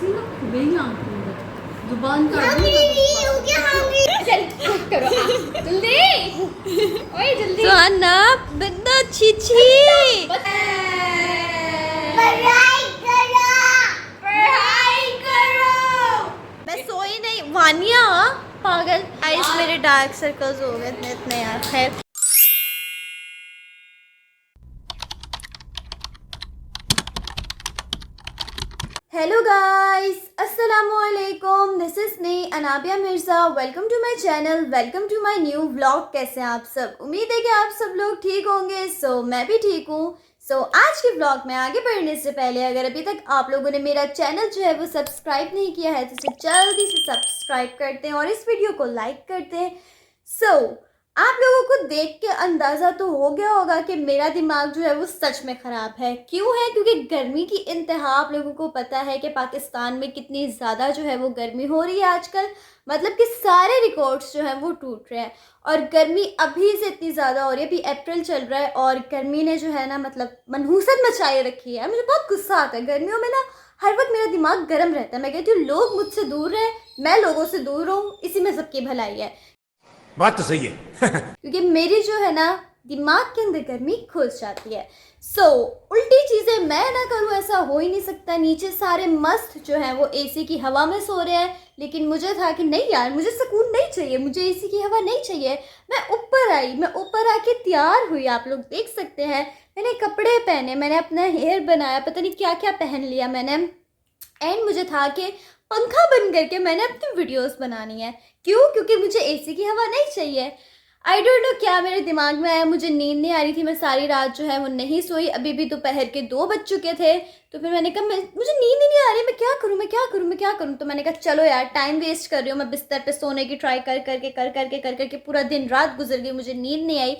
इसलिए ना खुलेंगी आंखें अंदर जुबान का चल कुक करो जल्दी ओए जल्दी सुहाना बिन्दा छी पढ़ाई करो मैं सोई नहीं वानिया पागल आइस मेरे डार्क सर्कल्स हो गए इतने यार खैर हेलो गाइस अस्सलामु अलैकुम this is me Anabia Mirza welcome to my channel welcome to my new vlog. कैसे हैं आप सब? उम्मीद है कि आप सब लोग ठीक होंगे। सो मैं भी ठीक हूँ। आज के व्लॉग में आगे बढ़ने से पहले अगर अभी तक आप लोगों ने मेरा चैनल जो है वो सब्सक्राइब नहीं किया है तो इसे जल्दी से सब्सक्राइब करते हैं और इस वीडियो को लाइक करते हैं। आप लोगों को देख के अंदाज़ा तो हो गया होगा कि मेरा दिमाग जो है वो सच में ख़राब है। क्यों है? क्योंकि गर्मी की इंतहा आप लोगों को पता है कि पाकिस्तान में कितनी ज़्यादा जो है वो गर्मी हो रही है आजकल। मतलब कि सारे रिकॉर्ड्स जो हैं वो टूट रहे हैं और गर्मी अभी से इतनी ज़्यादा हो रही है। अभी अप्रैल चल रहा है और गर्मी ने जो है ना मतलब मनहूसत मचाए रखी है। मुझे बहुत गुस्सा आता है गर्मियों में ना, हर वक्त मेरा दिमाग गर्म रहता है। मैं कहती हूँ लोग मुझसे दूर रहे, मैं लोगों से दूर रहूँ, इसी में सबकी भलाई है। बात तो सही है क्योंकि मेरी जो है ना दिमाग के अंदर गर्मी घुस जाती है। उल्टी चीज़ें मैं ना करूँ ऐसा हो ही नहीं सकता। नीचे सारे मस्त जो हैं वो एसी की हवा में सो रहे हैं, लेकिन मुझे था कि नहीं यार मुझे सुकून नहीं चाहिए, मुझे एसी की हवा नहीं चाहिए। मैं ऊपर आके तैयार हुई, आप लोग देख सकते हैं। मैंने कपड़े पहने, मैंने अपना हेयर बनाया, पता नहीं क्या क्या पहन लिया मैंने। एंड मुझे था कि पंखा बंद करके मैंने अपनी वीडियोस बनानी है। क्यों? क्योंकि मुझे एसी की हवा नहीं चाहिए। आई डोंट नो क्या मेरे दिमाग में आया, मुझे नींद नहीं आ रही थी। मैं सारी रात जो है वो नहीं सोई। अभी भी दोपहर के 2 बज चुके थे। तो फिर मैंने कहा मुझे नींद ही नहीं आ रही, मैं क्या करूँ। तो मैंने कहा चलो यार टाइम वेस्ट कर रही हूँ मैं बिस्तर पे सोने की ट्राई कर करके पूरा दिन रात गुजर गई, मुझे नींद नहीं आई।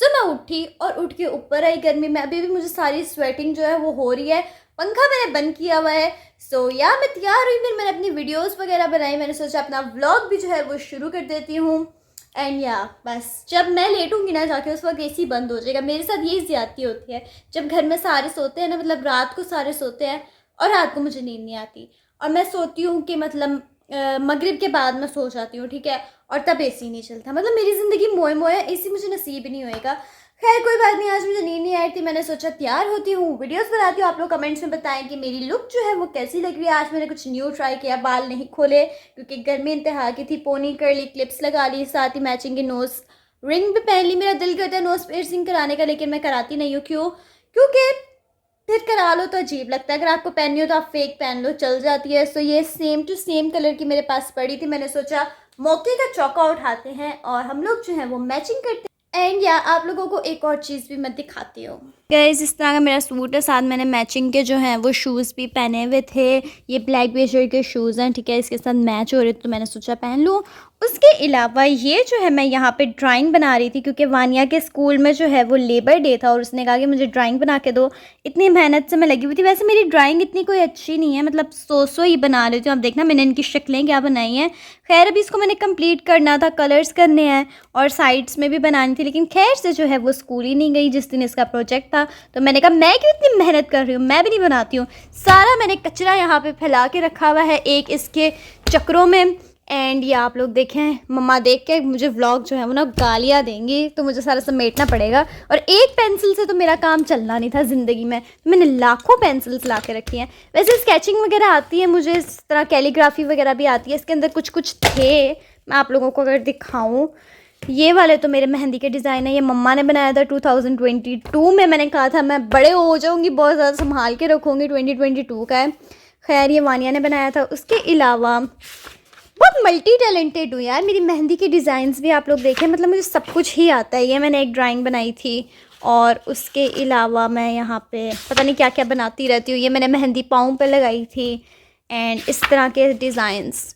मैं उठी और उठ के ऊपर आई गर्मी में। अभी भी मुझे सारी स्वेटिंग जो है वो हो रही है। पंखा मैंने बंद किया हुआ है। मैं तैयार हुई, फिर मैंने अपनी वीडियोस वगैरह बनाई। मैंने सोचा अपना व्लॉग भी जो है वो शुरू कर देती हूँ। एंड बस जब मैं लेटूंगी ना जाके उस वक्त एसी बंद हो जाएगा। मेरे साथ यही ज़्यादती होती है जब घर में सारे सोते हैं ना, मतलब रात को सारे सोते हैं और रात को मुझे नींद नहीं आती और मैं सोती हूँ कि मतलब मगरिब के बाद मैं सो जाती हूँ, ठीक है, और तब एसी नहीं चलता। मतलब मेरी ज़िंदगी मोए मोए, एसी मुझे नसीब ही नहीं होएगा। खैर कोई बात नहीं, आज मुझे नींद नहीं आई थी। मैंने सोचा तैयार होती हूँ, वीडियोस बनाती हूँ। आप लोग कमेंट्स में बताएं कि मेरी लुक जो है वो कैसी लग रही है। आज मैंने कुछ न्यू ट्राई किया, बाल नहीं खोले क्योंकि गर्मी इंतहा की थी। पोनी कर ली, क्लिप्स लगा ली, साथ ही मैचिंग की नोज़ रिंग भी पहन ली। मेरा दिल करता है नोज़ पियर्सिंग कराने का, लेकिन मैं कराती नहीं हूँ। क्यों? क्योंकि फिर करा लो तो अजीब लगता है। अगर आपको पहननी हो तो आप फेक पहन लो, चल जाती है। ये सेम टू सेम कलर की मेरे पास पड़ी थी। मैंने सोचा मौके का चौका उठाते हैं और हम लोग जो है वो मैचिंग करते हैं। एंड आप लोगों को एक और चीज़ भी मैं दिखाती हूँ। गाइस इस तरह का मेरा सूट है, साथ मैंने मैचिंग के जो हैं वो शूज़ भी पहने हुए थे। ये ब्लैक बेजर के शूज़ हैं, ठीक है, इसके साथ मैच हो रहे थे तो मैंने सोचा पहन लूँ। उसके अलावा ये जो है मैं यहाँ पे ड्राइंग बना रही थी क्योंकि वानिया के स्कूल में जो है वो लेबर डे था और उसने कहा कि मुझे ड्राइंग बना के दो। इतनी मेहनत से मैं लगी हुई थी। वैसे मेरी ड्राइंग इतनी कोई अच्छी नहीं है, मतलब सो ही बना रही थी। अब देखना मैंने इनकी शक्लें क्या बनाई हैं। खैर अभी इसको मैंने कंप्लीट करना था, कलर्स करने हैं और साइड्स में भी बनानी थी, लेकिन खैर से जो है वो स्कूल ही नहीं गई जिस दिन इसका प्रोजेक्ट था। तो मैंने कहा मैं क्यों इतनी मेहनत कर रही हूँ, मैं भी नहीं बनाती हूँ। सारा मैंने कचरा यहाँ पे फैला के रखा हुआ है एक इसके चक्रों में। एंड ये आप लोग देखें, मम्मा देख के मुझे व्लॉग जो है वो ना गालियाँ देंगी, तो मुझे सारा समेटना पड़ेगा। और एक पेंसिल से तो मेरा काम चलना नहीं था ज़िंदगी में, तो मैंने लाखों पेंसिल्स ला के रखी हैं। वैसे स्केचिंग वगैरह आती है मुझे, इस तरह कैलीग्राफी वगैरह भी आती है। इसके अंदर कुछ कुछ थे, मैं आप लोगों को अगर दिखाऊँ। ये वाले तो मेरे मेहंदी के डिज़ाइन है, ये मम्मा ने बनाया था 2022 में। मैंने कहा था मैं बड़े हो जाऊँगी, बहुत ज़्यादा संभाल के रखूँगी, 2022 का है। खैर ये वानिया ने बनाया था। उसके अलावा बहुत मल्टी टैलेंटेड हूँ यार। मेरी मेहंदी के डिज़ाइंस भी आप लोग देखें, मतलब मुझे सब कुछ ही आता है। ये मैंने एक ड्राइंग बनाई थी और उसके अलावा मैं यहाँ पे पता नहीं क्या क्या बनाती रहती हूँ। ये मैंने मेहंदी पाँव पे लगाई थी एंड इस तरह के डिज़ाइंस।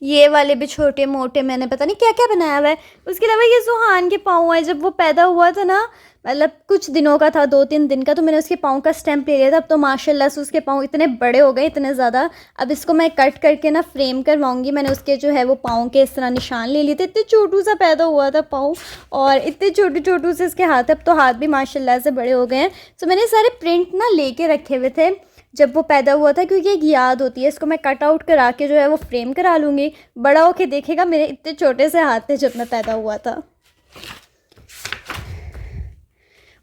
ये वाले भी छोटे मोटे मैंने पता नहीं क्या क्या बनाया हुआ है। उसके अलावा ये सुहान के पाँव है, जब वो पैदा हुआ था ना मतलब कुछ दिनों का था, 2-3 दिन का, तो मैंने उसके पाँव का स्टैम्प ले लिया था। अब तो माशाल्लाह से उसके पाँव इतने बड़े हो गए, इतने ज़्यादा। अब इसको मैं कट करके ना फ्रेम करवाऊंगी। मैंने उसके जो है वो पाँव के इस तरह निशान ले लिए थे। इतने छोटू सा पैदा हुआ था पाँव, और इतने छोटू से इसके हाथ। अब तो हाथ भी माशाल्लाह से बड़े हो गए हैं। तो मैंने सारे प्रिंट ना लेके रखे हुए थे जब वो पैदा हुआ था, क्योंकि एक याद होती है। इसको मैं कट आउट करा के जो है वो फ्रेम करा लूँगी। बड़ा होके देखेगा मेरे इतने छोटे से हाथ थे जब मैं पैदा हुआ था।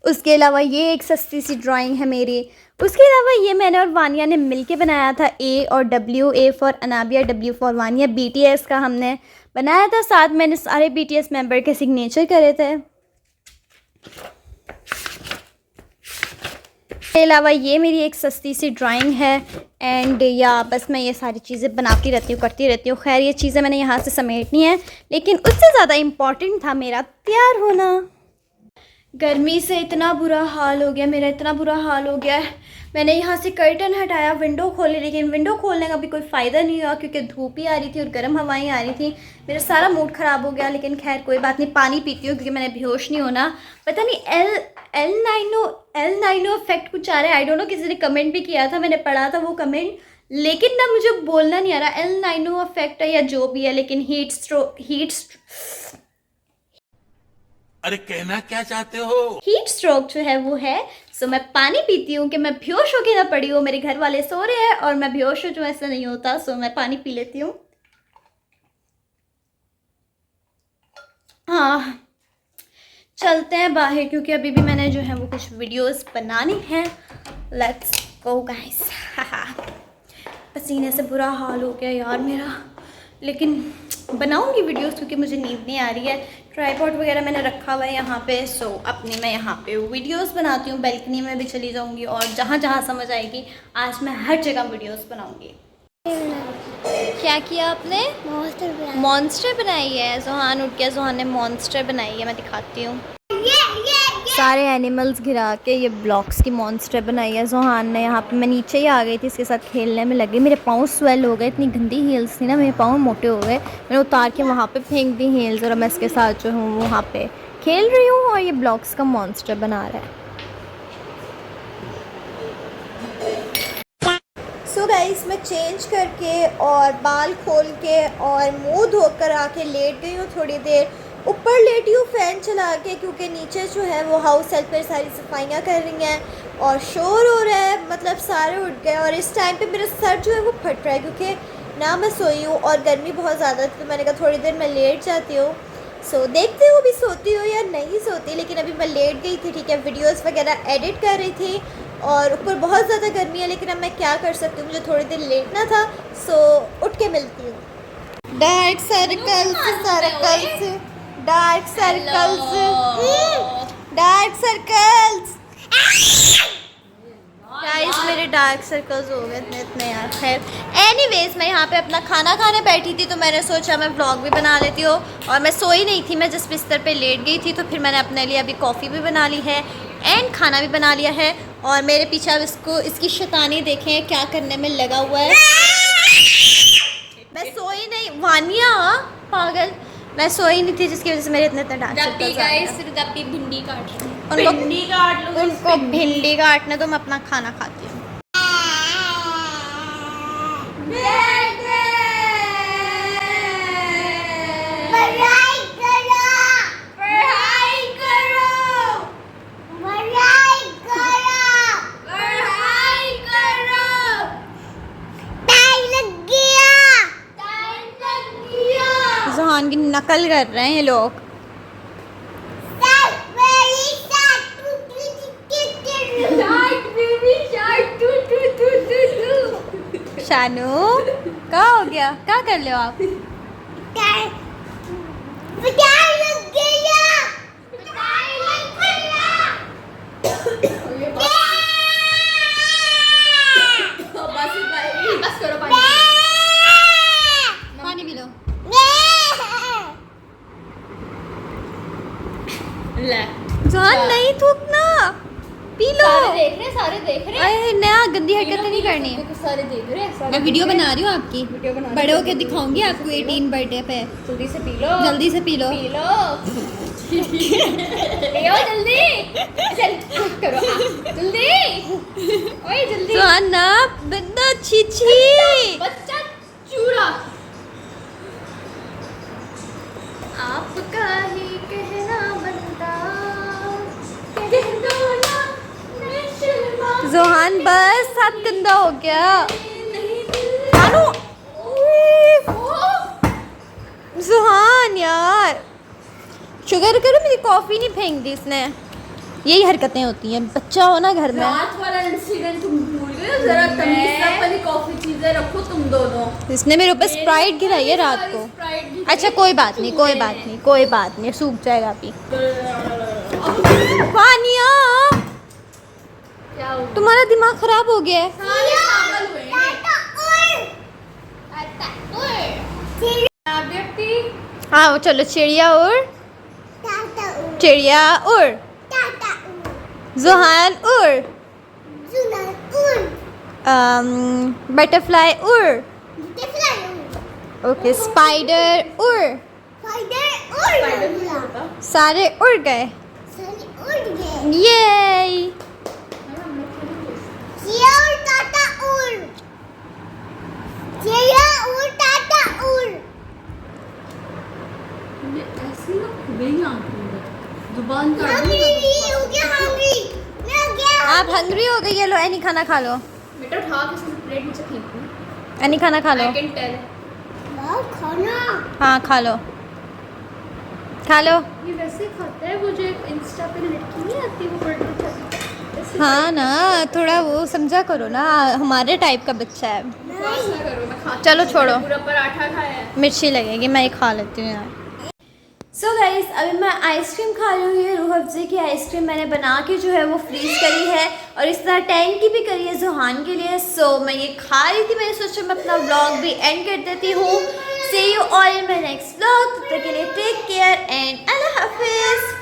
उसके अलावा ये एक सस्ती सी ड्राइंग है मेरी। उसके अलावा ये मैंने और वानिया ने मिलके बनाया था। A और W, A for Anabia, W for Vaniya. BTS का हमने बनाया था। साथ मैंने सारे BTS मेंबर के सिग्नेचर करे थे। इसके अलावा ये मेरी एक सस्ती सी ड्राइंग है। एंड या बस मैं ये सारी चीज़ें बनाती रहती हूँ, करती रहती हूँ। खैर ये चीज़ें मैंने यहाँ से समेटनी है, लेकिन उससे ज़्यादा इम्पॉर्टेंट था मेरा तैयार होना। गर्मी से इतना बुरा हाल हो गया मेरा, इतना बुरा हाल हो गया है। मैंने यहाँ से कर्टन हटाया, विंडो खोली, लेकिन विंडो खोलने का भी कोई फ़ायदा नहीं हुआ, क्योंकि धूप ही आ रही थी और गर्म हवाएं आ रही थी। मेरा सारा मूड ख़राब हो गया। लेकिन खैर कोई बात नहीं, पानी पीती हूँ क्योंकि मैंने बेहोश नहीं होना। पता नहीं एल नाइनो इफेक्ट कुछ आ रहा है, आई डोंट नो। किसी ने कमेंट भी किया था, मैंने पढ़ा था वो कमेंट, लेकिन ना मुझे बोलना नहीं आ रहा एल नाइनो इफेक्ट है या जो भी है। लेकिन अरे कहना क्या चाहते हो? हीट स्ट्रोक जो है वो है। सो मैं पानी पीती हूँ कि मैं बेहोश होके ना पड़ी हूँ। मेरे घर वाले सो रहे हैं और मैं बेहोश हो, जो ऐसा नहीं होता। सो मैं पानी पी लेती हूँ। हाँ, चलते हैं बाहर, क्योंकि अभी भी मैंने जो है वो कुछ वीडियोस बनानी हैं। Let's go guys. पसीने से बुरा हाल हो गया यार मेरा, लेकिन बनाऊंगी वीडियोस क्योंकि मुझे नींद नहीं आ रही है। ट्राइपॉड वगैरह मैंने रखा हुआ है यहाँ पे। सो अपनी मैं यहाँ पे वीडियोस बनाती हूँ। बैल्कनी में भी चली जाऊँगी और जहाँ जहाँ समझ आएगी आज मैं हर जगह वीडियोस बनाऊँगी। क्या किया आपने? मॉन्स्टर बनाई है। जोहान उठ गया, जोहान ने मॉन्स्टर बनाई है। मैं दिखाती हूँ। सारे एनिमल्स गिरा के ये ब्लॉक्स की मॉन्स्टर बनाई है जोहान ने। यहाँ पे मैं नीचे ही आ गई थी, इसके साथ खेलने में लगी। मेरे पाँव स्वेल हो गए, इतनी गंदी हील्स थी ना, मेरे पाँव मोटे हो गए। मैंने उतार के वहाँ पे फेंक दी हील्स, और मैं इसके साथ जो हूँ वहाँ पे खेल रही हूँ, और ये ब्लॉक्स का मॉन्स्टर बना रहा है। सो गाइस, मैं चेंज करके और बाल खोल के और मुँह धोकर आके लेट गई हूँ। थोड़ी देर ऊपर लेटी हूँ फ़ैन चला के, क्योंकि नीचे जो है वो हाउस हेल्पर सारी सफाइयाँ कर रही हैं और शोर हो रहा है। मतलब सारे उठ गए, और इस टाइम पे मेरा सर जो है वो फट रहा है, क्योंकि ना मैं सोई हूँ और गर्मी बहुत ज़्यादा थी। तो मैंने कहा थोड़ी देर मैं लेट जाती हूँ। सो देखते हो अभी सोती हो या नहीं सोती। लेकिन अभी मैं लेट गई थी, ठीक है। वीडियोज़ वगैरह एडिट कर रही थी और ऊपर बहुत ज़्यादा गर्मी है, लेकिन अब मैं क्या कर सकती हूँ, मुझे थोड़ी देर लेटना था। सो उठ के मिलती हूँ। Dark circles, dark circles, dark circles. Guys मेरे डार्क सर्कल्स हो गए इतने यार। खैर एनीवेज, मैं यहाँ पे अपना खाना खाने बैठी थी, तो मैंने सोचा मैं व्लॉग भी बना लेती हूँ। और मैं सोई नहीं थी, मैं जिस बिस्तर पे लेट गई थी। तो फिर मैंने अपने लिए अभी कॉफ़ी भी बना ली है एंड खाना भी बना लिया है। और मेरे पीछे अब इसकी शैतानी देखें क्या करने में लगा हुआ है। मैं सोई नहीं, वानिया पागल, मैं सोई नहीं थी, जिसकी वजह से मेरे इतने डार्क सर्कल्स आ गए। भिंडी काट लो, उनको भिंडी काटने दो, मैं अपना खाना खाती हूँ। जोहान की नकल कर रहे हैं ये लोग। शानू क्या हो गया, क्या कर रहे हो आप? बस करो पानी पी लो। जोहान नहीं थूकना, पी लो। सारे देख रहे हैं। अरे नया गंदी हरकतें नहीं करनी। सारे देख रहे हैं। मैं वीडियो बना रही हूँ आपकी, वीडियो बना बड़े होके दिखाऊंगी आपको 18 बर्थडे पे। जल्दी से पी लो, जल्दी से पी लो। P low. ए ओ जल्दी चल कुक करो जल्दी ओए जल्दी सुहाना बिंदा छी छी बच्चा चूड़ा आपका ही कहना बनता कह दो ना मैं शर्मा जोहान बस हाथ गंदा हो गया कानू जोहान यार शुगर करो मेरी कॉफ़ी नहीं फेंक दी इसने यही हरकतें होती हैं बच्चा हो ना घर में रात वाला इंसिडेंट तुम भूल गए हो? जरा तमीज से अपनी कॉफी चीजें रखो तुम दोनों। इसने मेरे ऊपर स्प्राइट गिराई है रात को अच्छा कोई बात नहीं सूख जाएगा अभी वानिया क्या हो तुम्हारा दिमाग खराब हो गया है पागल हुए हैं। हाँ वो चलो चिड़िया उड़ जोहान उड़ बटरफ्लाई उड़ ओके स्पाइडर उड़ सारे उड़ गए ये ये ऐसी ना खुबेगी आंखों में। जुबान काट आप हंग्री हो गई ये लो एनी खाना खा लो बेटा उठा के इसमें प्लेट मुझे फेंकू एनी खाना खा लो आई कैन टेल हाँ खा लो ये वैसे खाता है वो जो एक इंस्टा पे लड़की नहीं आती वो बर्थडे हाँ ना थोड़ा वो समझा करो ना हमारे टाइप का बच्चा है बकवास ना करो मैं खाती चलो हूँ, छोड़ो। पूरा पराठा खाया है मिर्ची लगेगी मैं ही खा लेती हूँ यार सो गाइस अभी मैं आइसक्रीम खा रही हूँ ये रूह अफ़ज़े की आइसक्रीम मैंने बना के जो है वो फ्रीज़ करी है और इस तरह टैंक की भी करी है जोहान के लिए सो मैं ये खा रही थी मैंने सोचा मैं अपना व्लॉग भी एंड कर देती हूँ see you all in my next vlog तब तक के लिए टेक केयर एंड अल्लाह हाफिज़।